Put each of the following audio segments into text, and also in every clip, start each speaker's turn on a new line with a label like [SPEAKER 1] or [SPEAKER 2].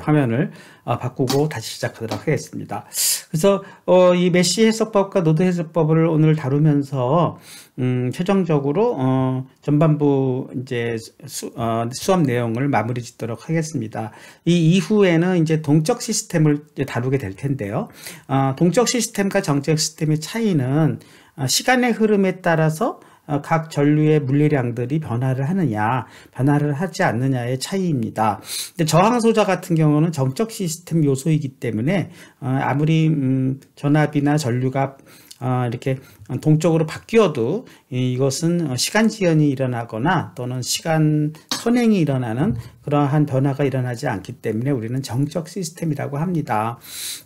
[SPEAKER 1] 화면을 바꾸고 다시 시작하도록 하겠습니다. 그래서 이 메쉬 해석법과 노드 해석법을 오늘 다루면서 최종적으로 전반부 이제 수업 내용을 마무리 짓도록 하겠습니다. 이 이후에는 이제 동적 시스템을 다루게 될 텐데요. 동적 시스템과 정적 시스템의 차이는 시간의 흐름에 따라서 각 전류의 물리량들이 변화를 하느냐, 변화를 하지 않느냐의 차이입니다. 근데 저항소자 같은 경우는 정적 시스템 요소이기 때문에 아무리 전압이나 전류가 이렇게 동쪽으로 바뀌어도 이것은 시간 지연이 일어나거나 또는 시간 선행이 일어나는 그러한 변화가 일어나지 않기 때문에 우리는 정적 시스템이라고 합니다.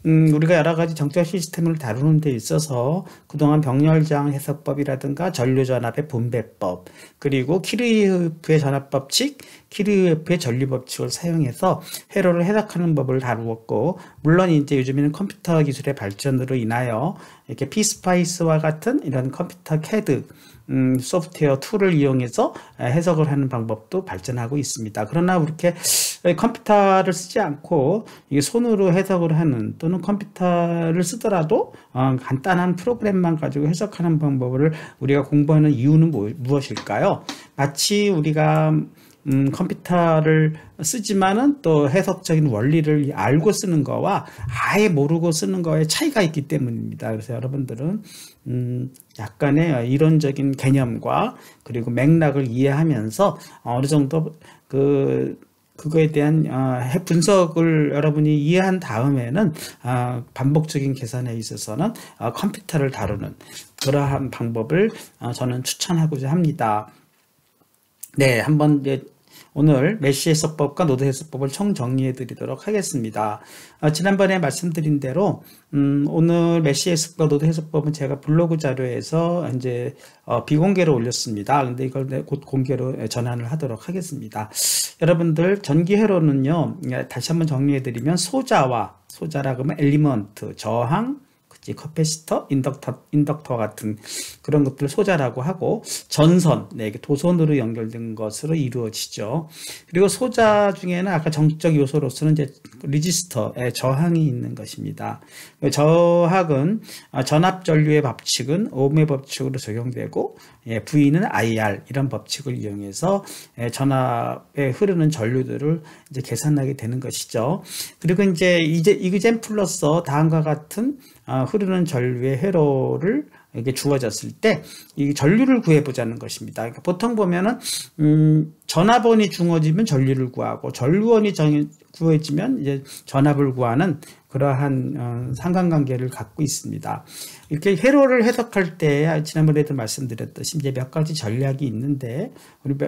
[SPEAKER 1] 우리가 여러 가지 정적 시스템을 다루는 데 있어서 그동안 병렬저항 해석법이라든가 전류전압의 분배법, 그리고 키르호프의 전압법칙, 키르호프의 전류법칙을 사용해서 회로를 해석하는 법을 다루었고, 물론 이제 요즘에는 컴퓨터 기술의 발전으로 인하여 이렇게 피스파이스와 같은 이런 컴퓨터 CAD 소프트웨어 툴을 이용해서 해석을 하는 방법도 발전하고 있습니다. 그러나 이렇게 컴퓨터를 쓰지 않고 이게 손으로 해석을 하는, 또는 컴퓨터를 쓰더라도 간단한 프로그램만 가지고 해석하는 방법을 우리가 공부하는 이유는 무엇일까요? 마치 우리가 컴퓨터를 쓰지만은 또 해석적인 원리를 알고 쓰는 거와 아예 모르고 쓰는 거에 차이가 있기 때문입니다. 그래서 여러분들은 약간의 이론적인 개념과 그리고 맥락을 이해하면서 어느 정도 그거에 대한 분석을 여러분이 이해한 다음에는 반복적인 계산에 있어서는 컴퓨터를 다루는 그러한 방법을 저는 추천하고자 합니다. 네, 한번 이제 오늘 메쉬 해석법과 노드 해석법을 총정리해 드리도록 하겠습니다. 지난번에 말씀드린 대로 오늘 메쉬 해석과 노드 해석법은 제가 블로그 자료에서 이제 비공개로 올렸습니다. 근데 이걸 곧 공개로 전환을 하도록 하겠습니다. 여러분들 전기 회로는요, 다시 한번 정리해 드리면 소자라고 하면 엘리먼트, 저항, 커패시터, 인덕터 같은 그런 것들을 소자라고 하고, 전선, 도선으로 연결된 것으로 이루어지죠. 그리고 소자 중에는 아까 정적 요소로서는 이제 리지스터의 저항이 있는 것입니다. 저항은 전압 전류의 법칙은 오음의 법칙으로 적용되고, V는 IR 이런 법칙을 이용해서 전압에 흐르는 전류들을 이제 계산하게 되는 것이죠. 그리고 이제 이그젠플러서 다음과 같은 흐르는 전류의 회로를 이게 주어졌을 때 이 전류를 구해보자는 것입니다. 그러니까 보통 보면은 전압원이 주어지면 전류를 구하고, 전류원이 구해지면 이제 전압을 구하는 그러한 상관관계를 갖고 있습니다. 이렇게 회로를 해석할 때 지난번에도 말씀드렸듯이 이제 몇 가지 전략이 있는데,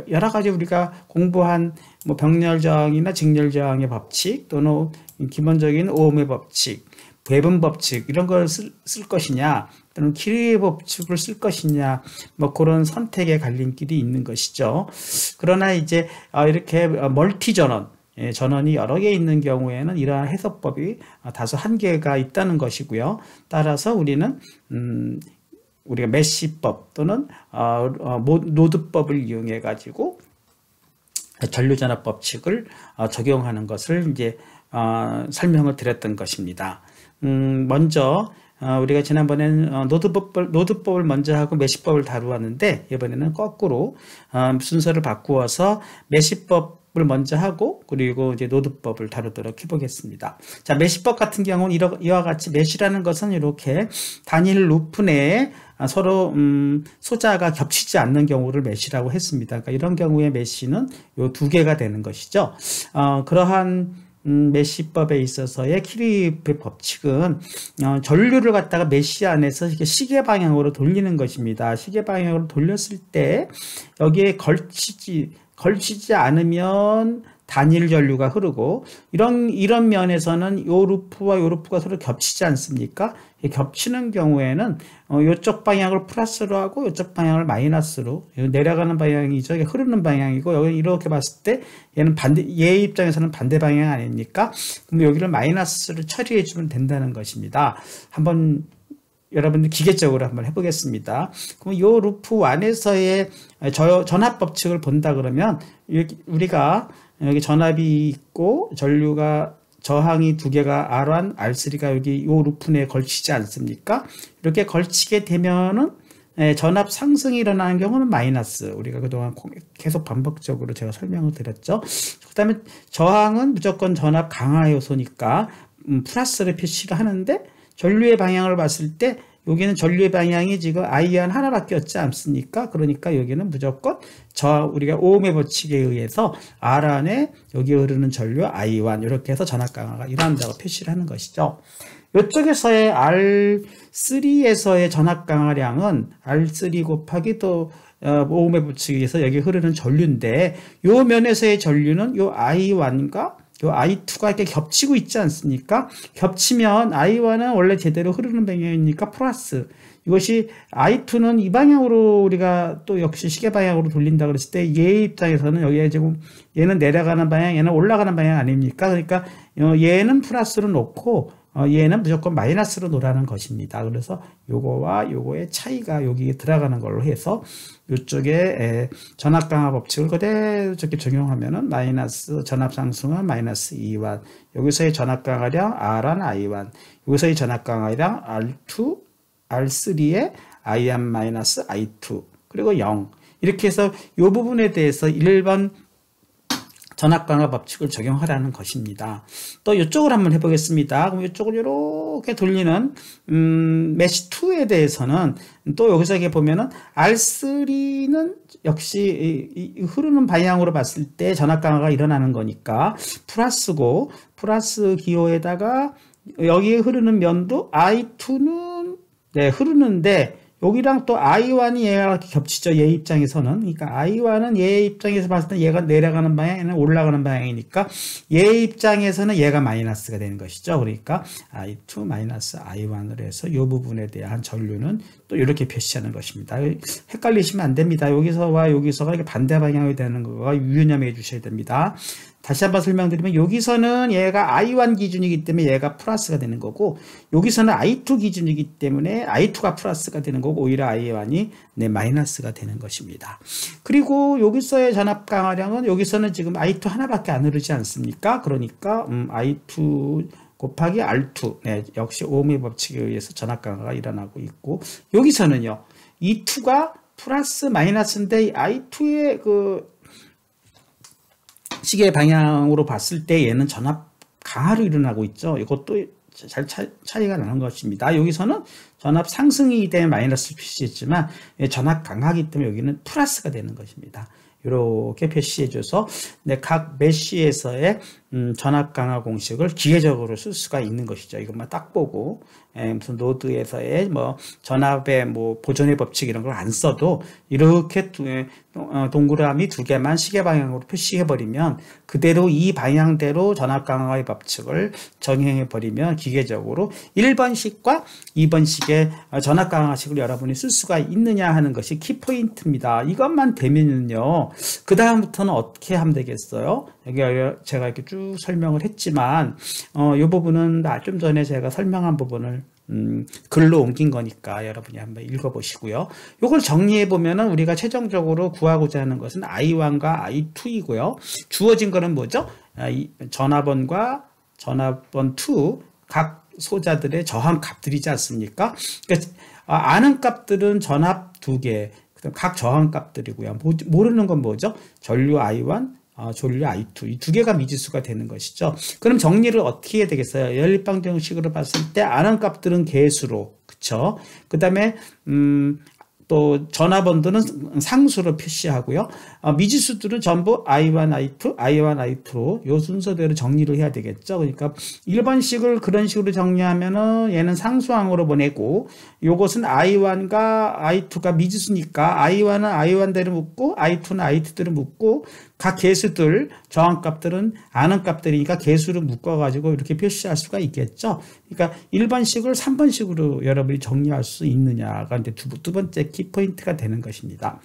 [SPEAKER 1] 여러 가지 우리가 공부한 뭐 병렬저항이나 직렬저항의 법칙, 또는 기본적인 오음의 법칙, 배분 법칙 이런 걸 쓸 것이냐, 또는 키르의 법칙을 쓸 것이냐, 뭐 그런 선택의 갈림길이 있는 것이죠. 그러나 이제 이렇게 멀티 전원이 여러 개 있는 경우에는 이러한 해석법이 다소 한계가 있다는 것이고요. 따라서 우리는 우리가 메쉬법 또는 노드법을 이용해 가지고 전류전압 법칙을 적용하는 것을 이제 설명을 드렸던 것입니다. 먼저 우리가 지난번에는 노드법을 먼저 하고 메쉬법을 다루었는데, 이번에는 거꾸로 순서를 바꾸어서 메쉬법을 먼저 하고 그리고 이제 노드법을 다루도록 해보겠습니다. 자, 메쉬법 같은 경우는 이와 같이 메쉬라는 것은 이렇게 단일 루프 내에 서로 소자가 겹치지 않는 경우를 메쉬라고 했습니다. 그러니까 이런 경우에 메쉬는 요 두 개가 되는 것이죠. 그러한 메쉬법에 있어서의 키르호프의 법칙은 전류를 갖다가 메쉬 안에서 이렇게 시계 방향으로 돌리는 것입니다. 시계 방향으로 돌렸을 때 여기에 걸치지 않으면 단일 전류가 흐르고, 이런 면에서는 요 루프와 요 루프가 서로 겹치지 않습니까? 겹치는 경우에는 이쪽 방향을 플러스로 하고 이쪽 방향을 마이너스로, 내려가는 방향이죠. 흐르는 방향이고, 여기 이렇게 봤을 때 얘는 얘 입장에서는 반대 방향 아닙니까? 그럼 여기를 마이너스로 처리해 주면 된다는 것입니다. 한번 여러분들 기계적으로 한번 해보겠습니다. 그럼 이 루프 안에서의 전압 법칙을 본다 그러면, 우리가 여기 전압이 있고 전류가 저항이 두 개가 R1, R3가 여기 요 루프 내에 걸치지 않습니까? 이렇게 걸치게 되면은 전압 상승이 일어나는 경우는 마이너스. 우리가 그동안 계속 반복적으로 제가 설명을 드렸죠. 그 다음에 저항은 무조건 전압 강화 요소니까 플러스를 표시를 하는데, 전류의 방향을 봤을 때 여기는 전류의 방향이 지금 I1 하나밖에 없지 않습니까? 그러니까 여기는 무조건 우리가 오음의 법칙에 의해서 R 안에 여기 흐르는 전류 I1 이렇게 해서 전압 강화가 일어난다고 표시를 하는 것이죠. 이쪽에서의 R3에서의 전압 강화량은 R3 곱하기 또 오음의 법칙에 의해서 여기 흐르는 전류인데, 요 면에서의 전류는 요 I1과 요 I2가 이렇게 겹치고 있지 않습니까? 겹치면 I1은 원래 제대로 흐르는 방향이니까 플러스, 이것이 I2는 이 방향으로 우리가 또 역시 시계 방향으로 돌린다 그랬을 때 얘의 입장에서는 여기에 지금 얘는 내려가는 방향, 얘는 올라가는 방향 아닙니까? 그러니까 얘는 플러스로 놓고 얘는 무조건 마이너스로 놓으라는 것입니다. 그래서 요거와 요거의 차이가 여기 들어가는 걸로 해서 이쪽에 전압 강화 법칙을 그대로 저렇게 적용하면은 마이너스 전압 상승은 마이너스 2W, 여기서의 전압 강화량 R1, I1, 여기서의 전압 강화량 R2, R3의 I1 마이너스 I2, 그리고 0. 이렇게 해서 이 부분에 대해서 1번 전압 강화 법칙을 적용하라는 것입니다. 또 이쪽을 한번 해보겠습니다. 그럼 이쪽을 이렇게 돌리는 메시 2에 대해서는 또 여기서 이렇게 보면은 R3는 역시 흐르는 방향으로 봤을 때 전압 강화가 일어나는 거니까 플러스고, 플러스 기호에다가 여기에 흐르는 면도 I2는 흐르는데 여기랑 또 I1이 얘가 겹치죠. 얘 입장에서는. 그러니까 I1은 얘 입장에서 봤을 때 얘가 내려가는 방향, 얘는 올라가는 방향이니까 얘 입장에서는 얘가 마이너스가 되는 것이죠. 그러니까 I2 마이너스 I1으로 해서 이 부분에 대한 전류는 또 이렇게 표시하는 것입니다. 헷갈리시면 안 됩니다. 여기서와 여기서가 이렇게 반대 방향이 되는 거가 유념해 주셔야 됩니다. 다시 한번 설명드리면, 여기서는 얘가 I1 기준이기 때문에 얘가 플러스가 되는 거고, 여기서는 I2 기준이기 때문에 I2가 플러스가 되는 거고, 오히려 I1이 마이너스가 되는 것입니다. 그리고 여기서의 전압 강화량은 여기서는 지금 I2 하나밖에 안 흐르지 않습니까? 그러니까 I2 곱하기 R2, 역시 오음의 법칙에 의해서 전압 강화가 일어나고 있고, 여기서는요, 이 2가 플러스 마이너스인데 I2의 시계 방향으로 봤을 때 얘는 전압 강화로 일어나고 있죠. 이것도 잘 차이가 나는 것입니다. 여기서는 전압 상승이기 때문에 마이너스를 표시했지만 전압 강하기 때문에 여기는 플러스가 되는 것입니다. 이렇게 표시해줘서 각 메시에서의 전압 강화 공식을 기계적으로 쓸 수가 있는 것이죠. 이것만 딱 보고 무슨 노드에서의 전압의 보존의 법칙 이런 걸 안 써도 이렇게 동그라미 두 개만 시계 방향으로 표시해 버리면 그대로 이 방향대로 전압 강화의 법칙을 적용해 버리면 기계적으로 1번식과 2번식의 전압 강화식을 여러분이 쓸 수가 있느냐 하는 것이 키포인트입니다. 이것만 되면요, 그 다음부터는 어떻게 하면 되겠어요? 여기 제가 이렇게 쭉 설명을 했지만 이 부분은 좀 전에 제가 설명한 부분을 글로 옮긴 거니까 여러분이 한번 읽어보시고요. 이걸 정리해 보면은 우리가 최종적으로 구하고자 하는 것은 I1과 I2이고요. 주어진 거는 뭐죠? 전압원과 전압원 2 각 소자들의 저항 값들이지 않습니까? 그러니까 아는 값들은 전압 2개, 각 저항 값들이고요. 모르는 건 뭐죠? 전류 I1, 전류 I2, 이 두 개가 미지수가 되는 것이죠. 그럼 정리를 어떻게 해야 되겠어요? 연립방정식으로 봤을 때 아는 값들은 개수로, 그쵸? 그 다음에 또 전압원들은 상수로 표시하고요. 미지수들은 전부 I1, I2, I1, I2로 요 순서대로 정리를 해야 되겠죠. 그러니까 1번식을 그런 식으로 정리하면은 얘는 상수항으로 보내고, 요것은 I1과 I2가 미지수니까 I1은 I1대로 묶고 I2는 I2대로 묶고, 각 개수들 저항값들은 아는 값들이니까 개수를 묶어가지고 이렇게 표시할 수가 있겠죠. 그러니까 1번식을 3번식으로 여러분이 정리할 수 있느냐가 이제 두 번째 키포인트가 되는 것입니다.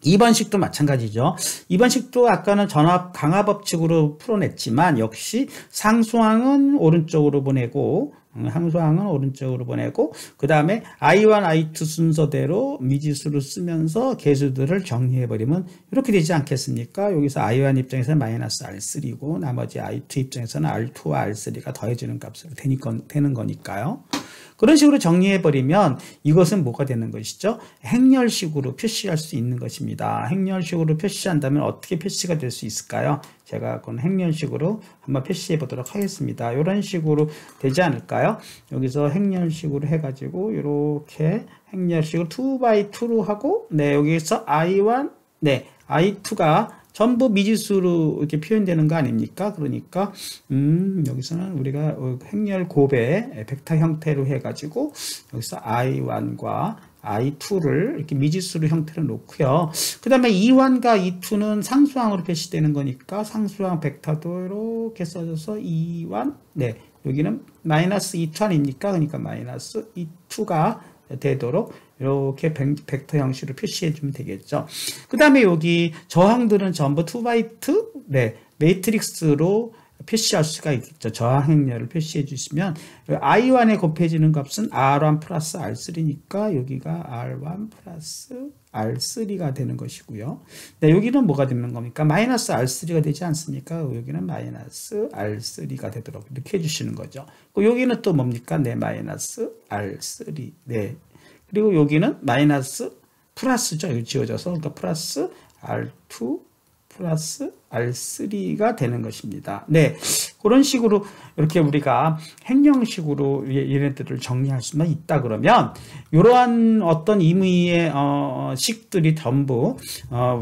[SPEAKER 1] 2번식도 마찬가지죠. 2번식도 아까는 전압 강화 법칙으로 풀어냈지만 역시 상수항은 오른쪽으로 보내고 상수항은 오른쪽으로 보내고 그 다음에 I1, I2 순서대로 미지수를 쓰면서 개수들을 정리해버리면 이렇게 되지 않겠습니까? 여기서 I1 입장에서는 마이너스 R3고 나머지 I2 입장에서는 R2와 R3가 더해지는 값으로 되는 거니까요. 그런 식으로 정리해버리면 이것은 뭐가 되는 것이죠? 행렬식으로 표시할 수 있는 것입니다. 행렬식으로 표시한다면 어떻게 표시가 될 수 있을까요? 제가 그건 행렬식으로 한번 표시해 보도록 하겠습니다. 이런 식으로 되지 않을까요? 여기서 행렬식으로 해가지고 이렇게 행렬식으로 2x2로 하고 네 여기서 I1, 네 I2가 전부 미지수로 이렇게 표현되는 거 아닙니까? 그러니까 여기서는 우리가 행렬 곱의 벡터 형태로 해가지고 여기서 I1과 I2를 이렇게 미지수로 형태로 놓고요. 그 다음에 E1과 E2는 상수항으로 표시되는 거니까 상수항 벡터도 이렇게 써줘서 E1, 네 여기는 마이너스 E2 아닙니까? 그러니까 마이너스 E2가 되도록 이렇게 벡터 형식으로 표시해 주면 되겠죠. 그 다음에 여기 저항들은 전부 2x2 네, 매트릭스로 표시할 수가 있겠죠. 저항 행렬을 표시해 주시면 I1에 곱해지는 값은 R1 플러스 R3니까 여기가 R1 플러스 R3가 되는 것이고요. 네, 여기는 뭐가 되는 겁니까? 마이너스 R3가 되지 않습니까? 여기는 마이너스 R3가 되도록 이렇게 해주시는 거죠. 여기는 또 뭡니까? 네, 마이너스 R3. 네. 그리고 여기는 마이너스 플러스죠. 여기 지워져서 그러니까 플러스 R2 플러스 R3가 되는 것입니다. 네, 그런 식으로 이렇게 우리가 행령식으로 얘네들을 정리할 수만 있다 그러면 이러한 어떤 임의의 식들이 전부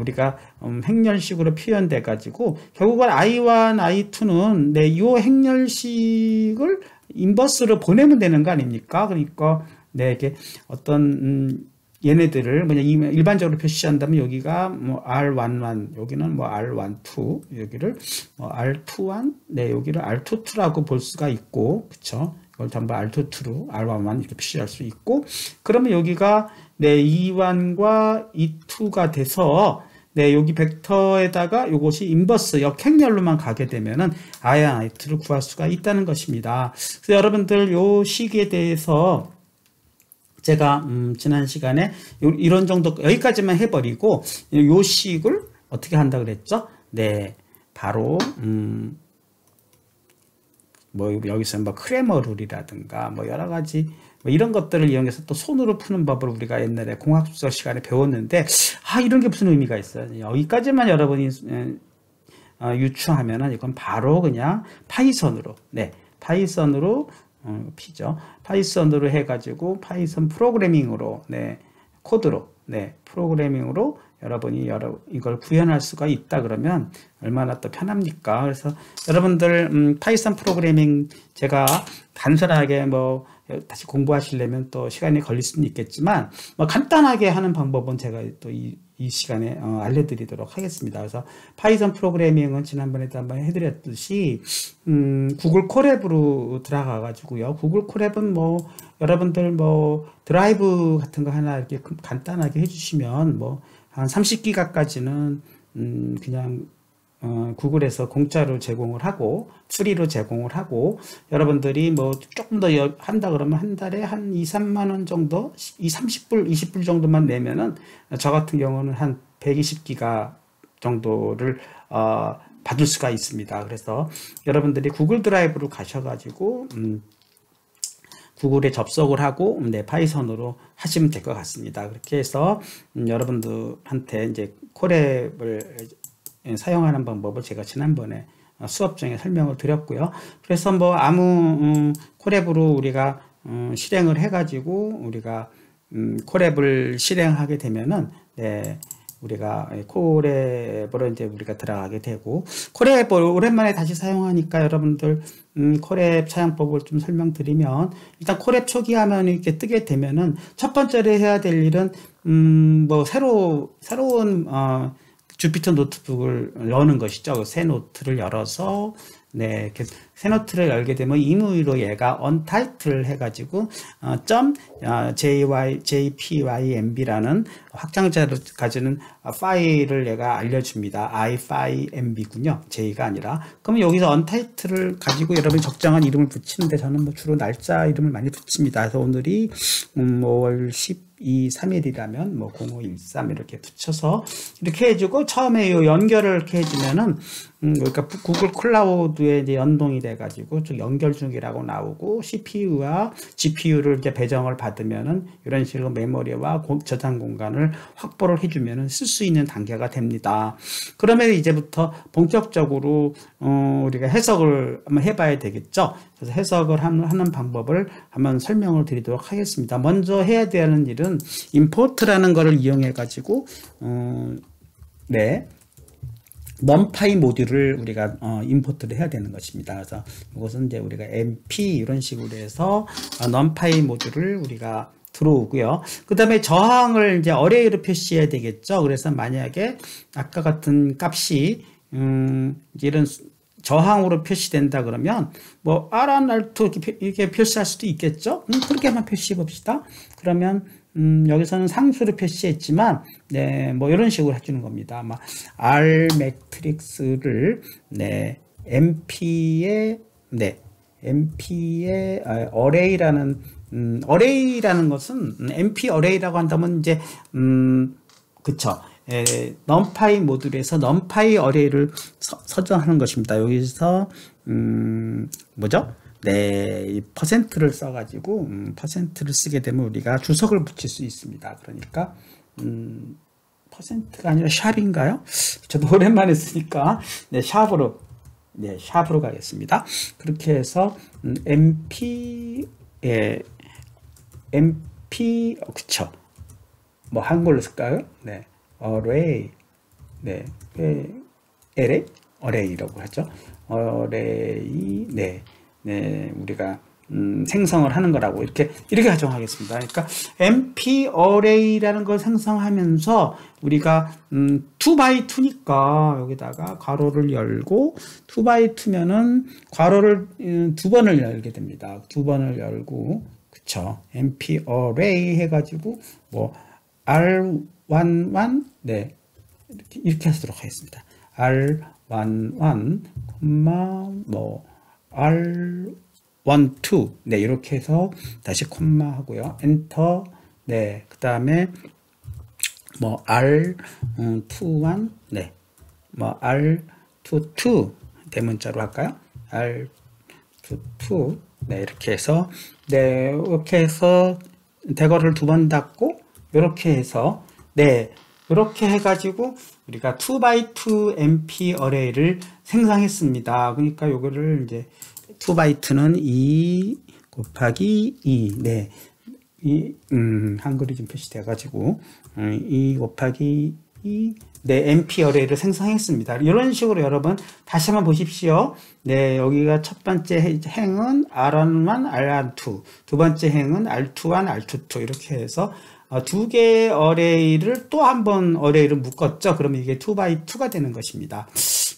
[SPEAKER 1] 우리가 행렬식으로 표현돼 가지고 결국은 I1, I2는 네, 이 행렬식을 인버스로 보내면 되는 거 아닙니까? 그러니까 네, 이게 어떤 얘네들을 그냥 일반적으로 표시한다면 여기가 뭐 R11, 여기는 뭐 R12, 여기를 뭐 R21, 네, 여기를 R22라고 볼 수가 있고, 그쵸? 이걸 전부 R22로 R11 이렇게 표시할 수 있고, 그러면 여기가 네, E1과 E2가 돼서 네, 여기 벡터에다가 이것이 인버스 역행렬로만 가게 되면은 I1, I2를 구할 수가 있다는 것입니다. 그래서 여러분들 요 식에 대해서 제가 지난 시간에 이런 정도 여기까지만 해버리고 요 식을 어떻게 한다 그랬죠? 네, 바로 뭐 여기서 뭐 크레머 룰이라든가 뭐 여러 가지 뭐 이런 것들을 이용해서 또 손으로 푸는 법을 우리가 옛날에 공학수석 시간에 배웠는데 이런 게 무슨 의미가 있어요? 여기까지만 여러분이 유추하면은 이건 바로 그냥 파이썬으로 네, 파이썬으로 P죠. 파이썬으로 해가지고 파이썬 프로그래밍으로 네, 코드로 네, 프로그래밍으로 여러분이 이걸 구현할 수가 있다 그러면 얼마나 또 편합니까? 그래서 여러분들 파이썬 프로그래밍 제가 단순하게 뭐 다시 공부하시려면 또 시간이 걸릴 수는 있겠지만 뭐 간단하게 하는 방법은 제가 또 이 시간에 알려드리도록 하겠습니다. 그래서 파이썬 프로그래밍은 지난번에도 한번 해드렸듯이 구글 콜앱으로 들어가 가지고요. 구글 콜앱은 뭐 여러분들 뭐 드라이브 같은 거 하나 이렇게 간단하게 해주시면 뭐 한 30기가까지는 그냥 구글에서 공짜로 제공을 하고 프리로 제공을 하고 여러분들이 뭐 조금 더 한다 그러면 한 달에 한 2, 3만 원 정도 30불 20불 정도만 내면은 저 같은 경우는 한 120기가 정도를 받을 수가 있습니다. 그래서 여러분들이 구글 드라이브로 가셔가지고 구글에 접속을 하고 네, 파이썬으로 하시면 될 것 같습니다. 그렇게 해서 여러분들한테 이제 콜앱을 사용하는 방법을 제가 지난번에 수업 중에 설명을 드렸고요. 그래서 뭐 아무 콜앱으로 우리가 실행을 해가지고 우리가 콜앱을 실행하게 되면은 네, 우리가 콜앱으로 이제 우리가 들어가게 되고 콜앱을 오랜만에 다시 사용하니까 여러분들 콜앱 사용법을 좀 설명드리면 일단 콜앱 초기 화면이 이렇게 뜨게 되면은 첫 번째로 해야 될 일은 뭐 새로운 주피터 노트북을 여는 것이죠. 새 노트를 열어서 네, 이렇게 새노트를 열게 되면 임의로 얘가 untitle 해가지고 .jpymb라는 확장자를 가지는 파일을 얘가 알려줍니다. ifmb군요. j가 아니라. 그러면 여기서 untitle을 가지고 여러분이 적정한 이름을 붙이는데 저는 뭐 주로 날짜 이름을 많이 붙입니다. 그래서 오늘이 5월 12, 3일이라면 뭐 0513 이렇게 붙여서 이렇게 해주고 처음에 요 연결을 이렇게 해주면은 그러니까 구글 클라우드에 이제 연동이 돼가지고 좀 연결 중이라고 나오고 CPU와 GPU를 이제 배정을 받으면은 이런 식으로 메모리와 저장 공간을 확보를 해주면은 쓸 수 있는 단계가 됩니다. 그러면 이제부터 본격적으로 우리가 해석을 한번 해봐야 되겠죠. 그래서 해석을 하는 방법을 한번 설명을 드리도록 하겠습니다. 먼저 해야 되는 일은 import라는 것을 이용해 가지고 numpy 모듈을 우리가 임포트를 해야 되는 것입니다. 그래서 이것은 이제 우리가 mp 이런 식으로 해서 numpy 모듈을 우리가 들어오고요. 그 다음에 저항을 이제 어레이로 표시해야 되겠죠. 그래서 만약에 아까 같은 값이 이제 이런 저항으로 표시된다 그러면 뭐 R1, R2 이렇게 표시할 수도 있겠죠. 그렇게 한번 표시해 봅시다. 그러면 여기서는 상수로 표시했지만 뭐 이런 식으로 해주는 겁니다. 아마 R 매트릭스를 MP의 array라는 array라는 것은 MP array라고 한다면 이제 그쵸. numpy 모듈에서 numpy array를 서정하는 것입니다. 여기서 뭐죠? 이 퍼센트를 써가지고 퍼센트를 쓰게 되면 우리가 주석을 붙일 수 있습니다. 그러니까 퍼센트가 아니라 샵인가요? 저도 오랜만에 쓰니까 샵으로 가겠습니다. 그렇게 해서 MP 그쵸? 뭐 한글로 쓸까요? array array라고 하죠. array 우리가 생성을 하는 거라고 이렇게 가정하겠습니다. 그러니까 MP array라는 걸 생성하면서 우리가 2x2니까 여기다가 괄호를 열고 2x2면은 괄호를 두 번을 열게 됩니다. 두 번을 열고 그쵸? MP array 해가지고 뭐 R11 이렇게 하도록 하겠습니다. R11 뭐 R12 이렇게 해서 다시 콤마 하고요. 엔터 그 다음에 뭐 R21 뭐 R22 대문자로 할까요? R22 이렇게 해서 이렇게 해서 대괄호를 두 번 닫고 이렇게 해서 이렇게 해가지고 우리가 2x2 MP array를 생성했습니다. 그러니까 요거를 이제 2x는 2 곱하기 2 한글이 좀 표시돼가지고 2 곱하기 2 MP array를 생성했습니다. 이런 식으로 여러분 다시 한번 보십시오. 여기가 첫 번째 행은 R11, R12, 두 번째 행은 R21, R22 이렇게 해서 두 개의 array를 또 한 번 array를 묶었죠. 그러면 이게 2x2가 되는 것입니다.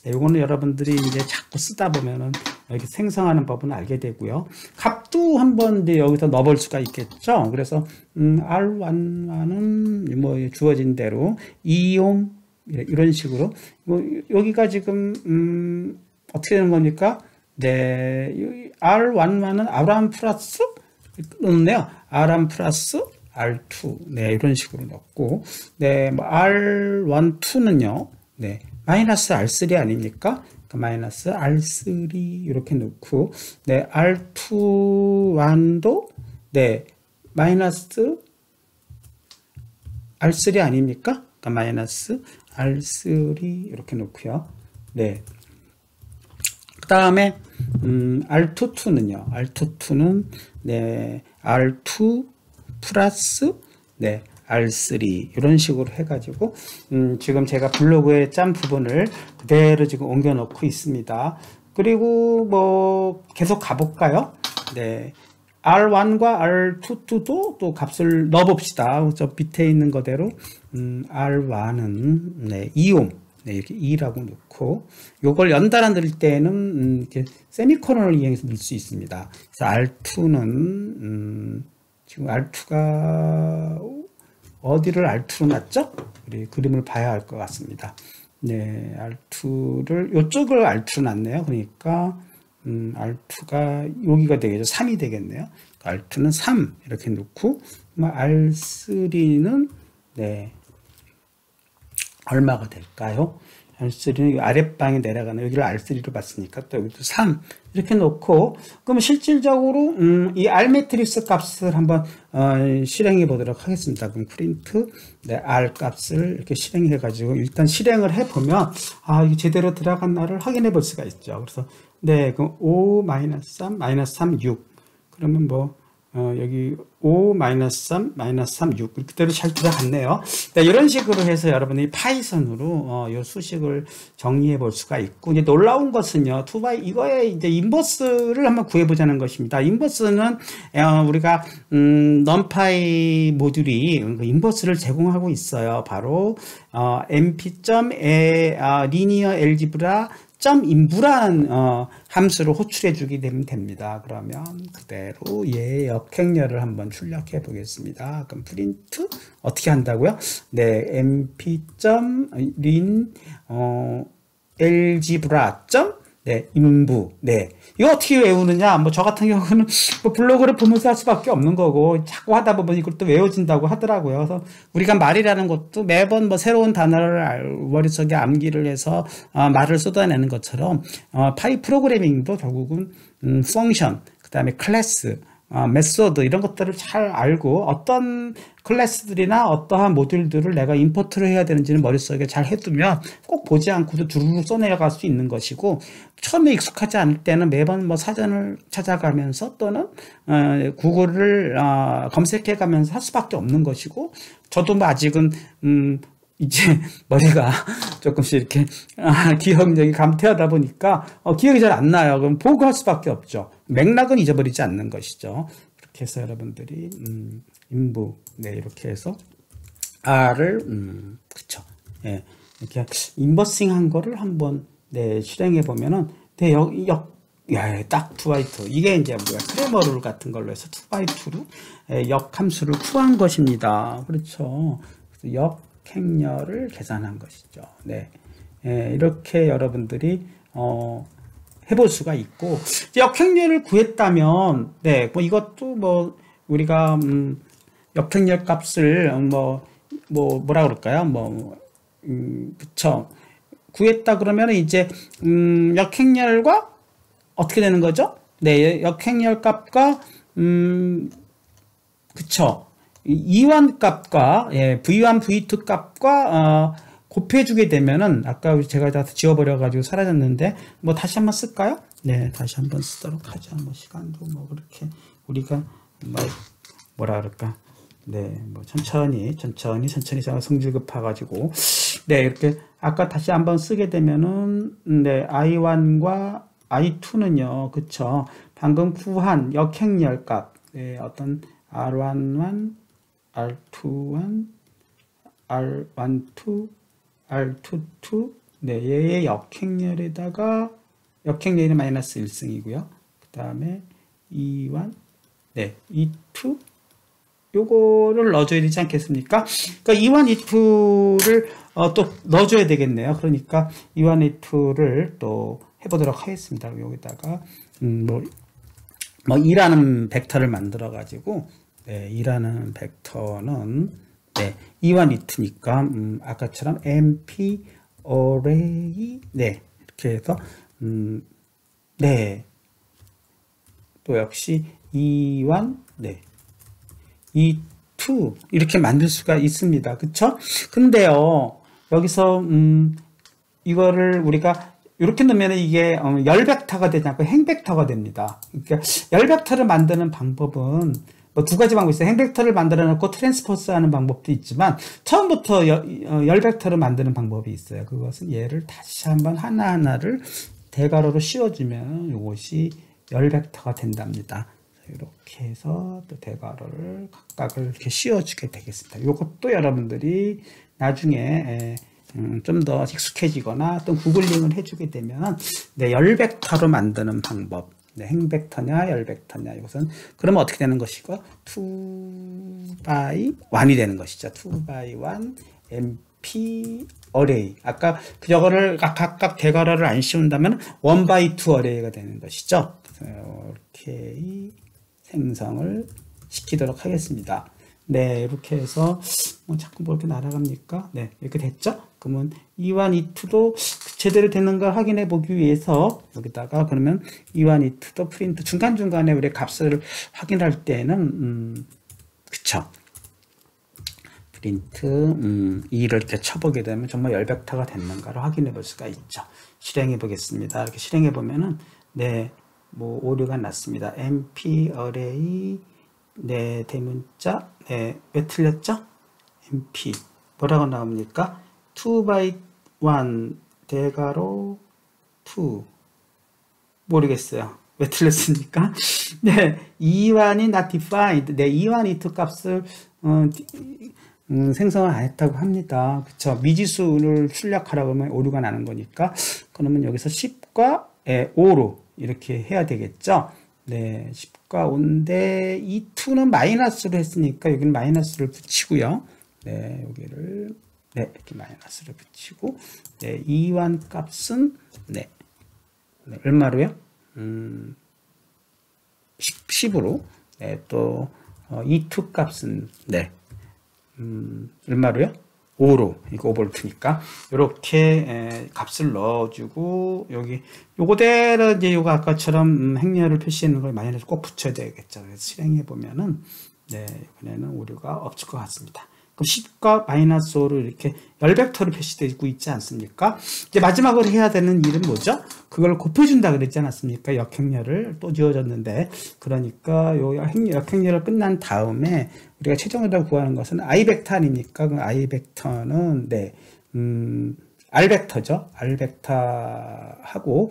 [SPEAKER 1] 이거는 여러분들이 이제 자꾸 쓰다 보면은 이렇게 생성하는 법은 알게 되고요. 값도 한번 여기서 넣어볼 수가 있겠죠. 그래서 R11은 뭐 주어진 대로 2옴 이런 식으로 뭐 여기가 지금 어떻게 되는 겁니까? R11은 R1 플러스 넣네요. R1 플러스 R2 이런 식으로 넣고 뭐 R12는요. 마이너스 R3 아닙니까? 그러니까 마이너스 R3 이렇게 넣고 R21도 마이너스 R3 아닙니까? 그러니까 마이너스 R3 이렇게 놓고요. 그 다음에 R22는요. R22는 R2 플러스 R3 이런 식으로 해가지고 지금 제가 블로그에 짠 부분을 그대로 지금 옮겨 놓고 있습니다. 그리고 뭐 계속 가볼까요? R1과 R22도 또 값을 넣어 봅시다. 저 밑에 있는 거대로 R1은 2옴 네, 이렇게 2라고 넣고, 요걸 연달아 넣을 때는 이렇게 세미코론을 이용해서 넣을 수 있습니다. 그래서 R2는 지금 R2가 어디를 R2로 놨죠? 우리 그림을 봐야 할 것 같습니다. 네, R2를 요쪽을 R2로 놨네요. 그러니까 R2가 여기가 되겠죠. 3이 되겠네요. R2는 3 이렇게 놓고 R3는 네, 얼마가 될까요? R3는 아랫방에 내려가는 여기를 R3로 봤으니까 또 여기도 3 이렇게 놓고 그러면 실질적으로 이 R 매트릭스 값을 한번 실행해 보도록 하겠습니다. 그럼 프린트 네, R 값을 이렇게 실행해 가지고 일단 실행을 해 보면 이게 제대로 들어갔나를 확인해 볼 수가 있죠. 그래서 네, 그럼 5-3, 6 그러면 뭐 여기 5-3, 6 그대로 잘 들어갔네요. 네, 이런 식으로 해서 여러분이 파이썬으로 이 수식을 정리해 볼 수가 있고 이제 놀라운 것은요. 이거에 이제 인버스를 한번 구해 보자는 것입니다. 인버스는 우리가 numpy 모듈이 인버스를 제공하고 있어요. 바로 np.linear algebra .in부라는 함수를 호출해 주게 되면 됩니다. 그러면 그대로 얘의 역행렬을 한번 출력해 보겠습니다. 그럼 프린트 어떻게 한다고요? 네, np.린 algebra. 네, 인부. 네. 이거 어떻게 외우느냐? 뭐, 저 같은 경우는 뭐 블로그를 보면서 할 수밖에 없는 거고, 자꾸 하다 보면 이걸 또 외워진다고 하더라고요. 그래서 우리가 말이라는 것도 매번 뭐 새로운 단어를 머릿속에 암기를 해서 말을 쏟아내는 것처럼, 파이 프로그래밍도 결국은, 펑션, 그 다음에 클래스, 메소드 이런 것들을 잘 알고 어떤 클래스들이나 어떠한 모듈들을 내가 임포트를 해야 되는지는 머릿속에 잘 해두면 꼭 보지 않고도 두루룩 써내려갈 수 있는 것이고 처음에 익숙하지 않을 때는 매번 뭐 사전을 찾아가면서 또는 구글을 검색해 가면서 할 수밖에 없는 것이고 저도 뭐 아직은 이제 머리가 조금씩 이렇게 기억력이 감퇴하다 보니까 기억이 잘 안 나요. 그럼 보고 할 수밖에 없죠. 맥락은 잊어버리지 않는 것이죠. 이렇게 해서 여러분들이 인부 네 이렇게 해서 R을 그쵸. 예, 이렇게 인버싱한 거를 한번 네 실행해 보면은 네, 딱 2x2 이게 이제 뭐야 크레머 룰 같은 걸로 해서 2x2로 역함수를 구한 것입니다. 그렇죠. 그래서 역행렬을 계산한 것이죠. 네, 이렇게 여러분들이 해볼 수가 있고 역행렬을 구했다면 네, 뭐 이것도 뭐 우리가 역행렬 값을 뭐라 그럴까요? 그쵸. 구했다 그러면 이제 역행렬과 어떻게 되는 거죠? 네, 역행렬 값과 그쵸. E1 값과 V1, V2 값과 곱해주게 되면은 아까 제가 다 지워버려가지고 사라졌는데 뭐 다시 한번 쓸까요? 네, 다시 한번 쓰도록 하죠. 뭐 시간도 뭐 그렇게 우리가 뭐라 그럴까? 네, 뭐 천천히 제가 성질 급해가지고 네 이렇게 아까 다시 한번 쓰게 되면은 네 I1과 I2는요, 그쵸? 방금 구한 역행렬 값, 네, 어떤 R11, R21, R12, R22, 네, 얘의 역행렬에다가 역행렬이 마이너스 1승이고요. 그 다음에 E1, 네, E2, 요거를 넣어줘야 되지 않겠습니까? 그러니까 E1, E2를 또 넣어줘야 되겠네요. 그러니까 E1, E2를 또 해보도록 하겠습니다. 여기다가 뭐 2라는 벡터를 만들어 가지고 네, 2라는 벡터는 네, E1, E2니까 아까처럼 np array 네 이렇게 해서 네 또 역시 E1 네 E2 이렇게 만들 수가 있습니다. 그쵸? 근데요 여기서 이거를 우리가 이렇게 넣으면 이게 열 벡터가 되지 않고 행 벡터가 됩니다. 그러니까 열 벡터를 만드는 방법은 뭐 두 가지 방법이 있어요. 행 벡터를 만들어 놓고 트랜스포스 하는 방법도 있지만 처음부터 열 벡터를 만드는 방법이 있어요. 그것은 얘를 다시 한번 하나하나를 대괄호로 씌워주면 이것이 열 벡터가 된답니다. 이렇게 해서 또 대괄호를 각각을 이렇게 씌워주게 되겠습니다. 이것도 여러분들이 나중에 좀 더 익숙해지거나 또 구글링을 해주게 되면 네, 열 벡터로 만드는 방법. 네, 행 벡터냐, 열 벡터냐, 이것은 그러면 어떻게 되는 것이고 2 by 1이 되는 것이죠. 2 by 1 MP 어레이. 아까 저거를 각각 대괄호를 안 씌운다면 1 by 2 어레이가 되는 것이죠. 이렇게 생성을 시키도록 하겠습니다. 네, 이렇게 해서 자꾸 뭐 이렇게 날아갑니까? 네, 이렇게 됐죠? 그러면 2와 2도 제대로 되는가 확인해 보기 위해서 여기다가 그러면 2와 2도 프린트 중간중간에 우리 값을 확인할 때는 그쵸? 프린트 2를 이렇게 쳐보게 되면 정말 열 벡터가 됐는가를 확인해 볼 수가 있죠. 실행해 보겠습니다. 이렇게 실행해 보면은 네, 뭐 오류가 났습니다. MP 어레이 네, 대문자 네, 왜 틀렸죠? MP 뭐라고 나옵니까? 2 by 1 대괄호 2 모르겠어요. 왜 틀렸습니까? 네, E1이 not defined. 네, E1, E2 값을 생성을 안 했다고 합니다. 그쵸? 미지수를 출력하라고 하면 오류가 나는 거니까. 그러면 여기서 10과 5로 이렇게 해야 되겠죠? 네, 10과 5인데 E2는 마이너스로 했으니까 여기는 마이너스를 붙이고요. 네, 여기를 네, 이렇게 마이너스를 붙이고 네, E1 값은 네, 네 얼마로요? 10으로 네, 또 E2 값은 네, 얼마로요? 5로 이거 5V니까 이렇게 값을 넣어주고 여기 요거대로 이제 요거 아까처럼 행렬을 표시하는 걸 마이너스 꼭 붙여야 되겠죠. 그래서 실행해 보면은 네, 이번에는 오류가 없을 것 같습니다. 그럼 10과 마이너스 5를 이렇게 열 벡터로 표시되고 있지 않습니까? 이제 마지막으로 해야 되는 일은 뭐죠? 그걸 곱해준다 그랬지 않았습니까? 역행렬을 또 지어졌는데, 그러니까 요 역행렬을 끝난 다음에 우리가 최종적으로 구하는 것은 I 벡터 아닙니까? 그 I 벡터는 네, R 벡터죠. R 벡터하고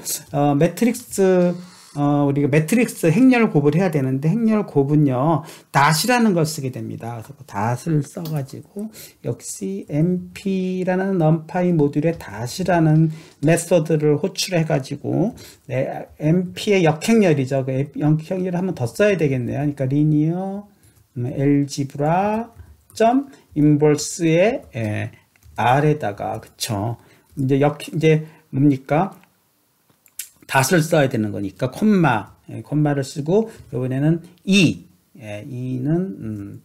[SPEAKER 1] 매트릭스 우리가 매트릭스 행렬 곱을 해야 되는데 행렬 곱은요 닷이라는 걸 쓰게 됩니다. 그래서 닷을 써가지고 역시 MP라는 numpy 모듈에 닷이라는 메소드를 호출해가지고 네, MP의 역행렬이죠. 그 역행렬을 한 번 더 써야 되겠네요. 그러니까 linear algebra 점 inverse의 R에다가 그쵸. 이제 뭡니까? 닷을 써야 되는 거니까 콤마를 쓰고 이번에는 E는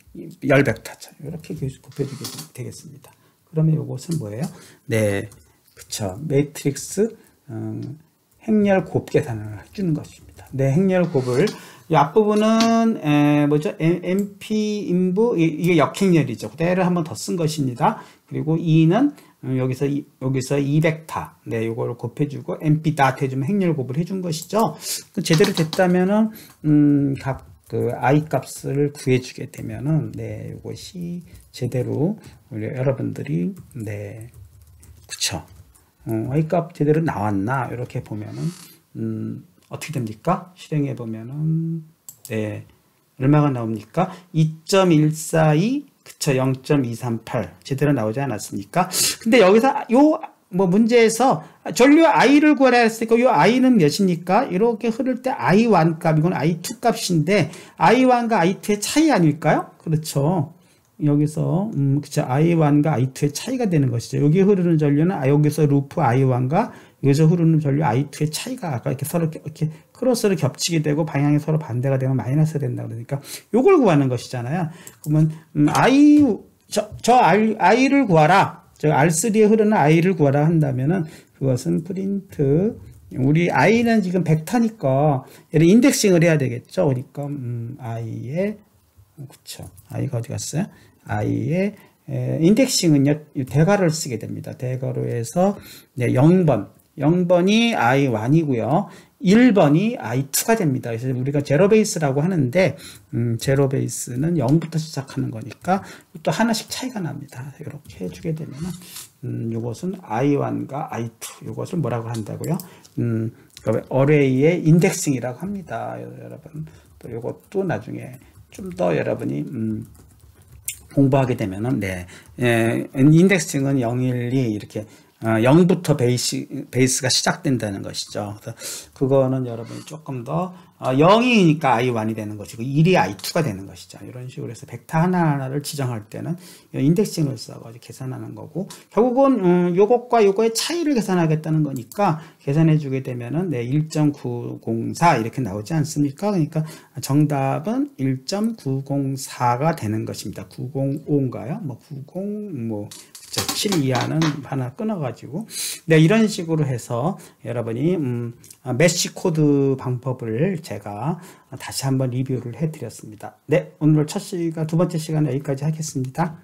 [SPEAKER 1] 열 벡터죠. 이렇게 곱해주게 되겠습니다. 그러면 이것은 뭐예요? 네, 그쵸. 매트릭스 행렬 곱 계산을 해주는 것입니다. 네, 행렬 곱을 이 앞부분은 뭐죠? MP 인부 이게 역행렬이죠. 그대로 한 번 더 쓴 것입니다. 그리고 E는 여기서 2벡터 네, 요거를 곱해주고 MP 닷 해주면 행렬 곱을 해준 것이죠. 제대로 됐다면은 각 그 I 값을 구해주게 되면은 네, 요것이 제대로 우리 여러분들이 네, 그쵸. I 값 제대로 나왔나 이렇게 보면은 어떻게 됩니까? 실행해 보면은 네, 얼마가 나옵니까? 2.142 그쵸, 0.238 제대로 나오지 않았습니까? 근데 여기서 뭐 문제에서 전류 I를 구하라 했으니까 요 I는 몇입니까? 이렇게 흐를 때 I1 값, 이건 I2 값인데 I1과 I2의 차이 아닐까요? 그렇죠. 여기서 그쵸, I1과 I2의 차이가 되는 것이죠. 여기 흐르는 전류는 여기서 루프 I1과 여기서 흐르는 전류 I2의 차이가 아까 이렇게 서로 이렇게 크로스로 겹치게 되고 방향이 서로 반대가 되면 마이너스가 된다 그러니까 요걸 구하는 것이잖아요. 그러면 I를 구하라. 저 R3에 흐르는 I를 구하라 한다면은 그것은 프린트 우리 I는 지금 벡터니까 얘를 인덱싱을 해야 되겠죠. 그러니까 I의 그쵸. I가 어디 갔어요? I의 인덱싱은요 대괄호를 쓰게 됩니다. 대괄호에서 네, 0번이 I1이고요. 1번이 I2가 됩니다. 그래서 우리가 제로 베이스라고 하는데 제로 베이스는 0부터 시작하는 거니까 또 하나씩 차이가 납니다. 이렇게 해주게 되면은 이것은 I1과 I2 이것을 뭐라고 한다고요? 어레이의 인덱싱이라고 합니다. 여러분 또 이것도 나중에 좀 더 여러분이 공부하게 되면은, 네, 인덱싱은 0, 1, 2 이렇게 0부터 베이스가 시작된다는 것이죠. 그래서 그거는 여러분이 조금 더 0이니까 I1이 되는 것이고 1이 I2가 되는 것이죠. 이런 식으로 해서 벡터 하나하나를 지정할 때는 인덱싱을 써가지고 계산하는 거고, 결국은 요것과 요거의 차이를 계산하겠다는 거니까 계산해 주게 되면은 1.904 이렇게 나오지 않습니까? 그러니까 정답은 1.904가 되는 것입니다. 905인가요? 7 이하는 하나 끊어가지고, 네, 이런 식으로 해서 여러분이 메쉬 코드 방법을 제가 다시 한번 리뷰를 해드렸습니다. 네, 오늘 두 번째 시간 여기까지 하겠습니다.